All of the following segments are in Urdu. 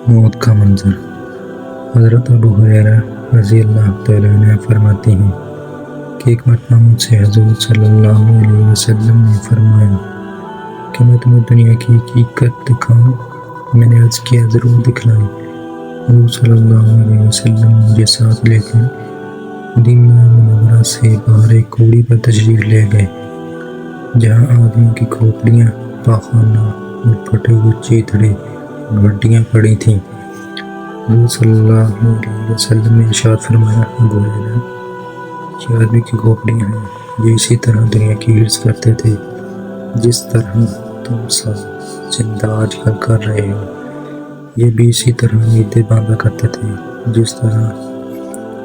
موت کا منظر۔ حضرت ابو ہریرہ رضی اللہ تعالیٰ عنہ فرماتے ہیں کہ ایک مرتبہ مجھ سے حضور صلی اللہ علیہ وسلم نے فرمایا کہ میں تمہیں دنیا کی حقیقت دکھاؤں۔ میں نے عرض کیا ضرور دکھلائیں۔ حضور صلی اللہ علیہ وسلم مجھے ساتھ لے کر مدینہ منورہ سے باہر ایک کوڑی پر تشریف لے گئے جہاں آدمیوں کی کھوپڑیاں، پاخانہ اور پھٹے ہوئے چیتڑے اور ہڈیاں پڑی تھیں۔ حضور صلی اللہ علیہ وسلم نے ارشاد فرمایا، ابو ہریرہ، یہ آدمی کی کھوپڑیاں ہیں۔ یہ اسی طرح دنیا کی ہرس کرتے تھے جس طرح تم سب زندہ آج کل کر رہے ہو۔ یہ بھی اسی طرح امیدیں باندھا کرتے تھے جس طرح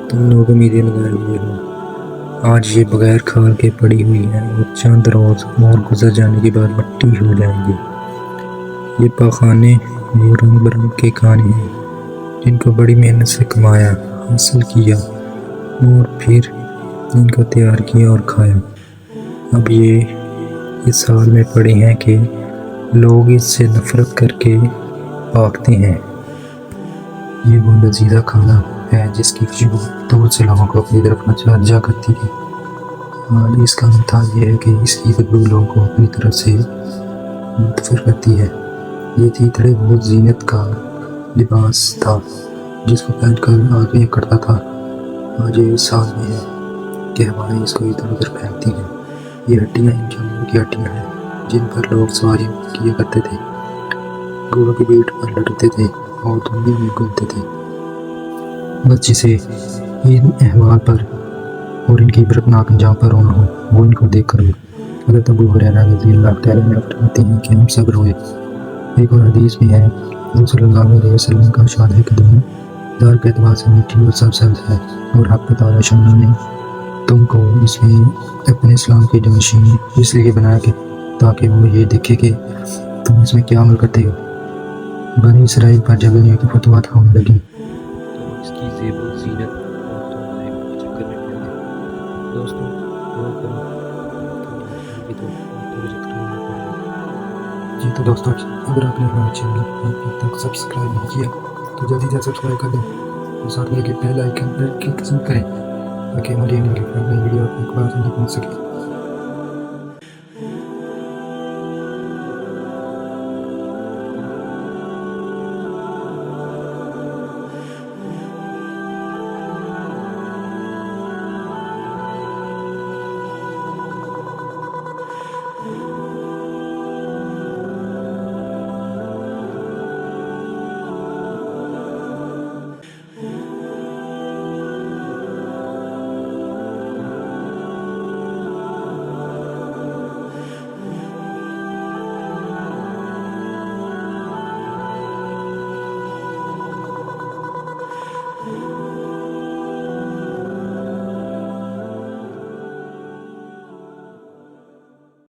تم لوگ امیدیں لگائے ہوئے ہو۔ آج یہ بغیر کھال کے پڑی ہوئی ہیں اور چند روز اور گزر جانے کے بعد مٹی ہو جائیں گے۔ یہ پاخانے وہ رنگ برنگ کے کھانے ہیں جن کو بڑی محنت سے کمایا، حاصل کیا اور پھر ان کو تیار کیا اور کھایا۔ اب یہ اس حال میں پڑے ہیں کہ لوگ اس سے نفرت کر کے بھاگتے ہیں۔ یہ وہ لذیذ کھانا ہے جس کی خوشبو دور سے لوگوں کو اپنی طرف متوجہ کرتی ہے۔ اور اس کا امتیاز یہ ہے کہ اس کی بدبو لوگوں کو اپنی طرف سے منتفر کرتی ہے۔ یہ چیتڑے بہت زینت کا لباس تھا جس کو پہن کر آدمی کرتا تھا۔ آج یہ اس حال میں ہے کہ ہوائیں اس کو ادھر ادھر پھینکتی ہیں۔ یہ ہڈیاں ان جانوروں کی ہڈیاں ہیں جن پر لوگ سواری کیا کرتے تھے، گھوڑوں کی پیٹھ پر لٹکتے تھے اور دنیا میں گھومتے تھے۔ بس جسے ان احوال پر اور ان کی عبرتناک انجام پر رونا ہو وہ ان کو دیکھ کر ہو۔ حضرت ابو ہریرہ رضی اللہ تعالیٰ عنہ فرماتے ہیں کہ ہم سب روئے۔ ایک اور حدیث میں ہے، حضور صلی اللہ علیہ وسلم کا ارشاد ہے کہ دنیا دار کے اعتبار سے میٹھی اور سبز ہے اور حق تعالیٰ شان نے تم کو اس میں اپنے اسلام کے جانشین اس لیے بنایا کہ تاکہ وہ یہ دیکھے کہ تم اس میں کیا عمل کرتے ہو۔ بنی اسرائیل پر جب دنیا کی فتوحات ہونے لگیں تو اس کی زیب و زینت اور تمہارے چکر میں پڑ گئے۔ دوستوں، جی تو دوستوں، اگر آپ نے ہمارا چینل ابھی تک سبسکرائب نہیں کیا تو جلدی سے سبسکرائب کر دیں اور ساتھ میں بیل آئیکن پر کلک کریں تاکہ ہماری آنے والی ویڈیو آپ کو بعد میں پہنچ سکے۔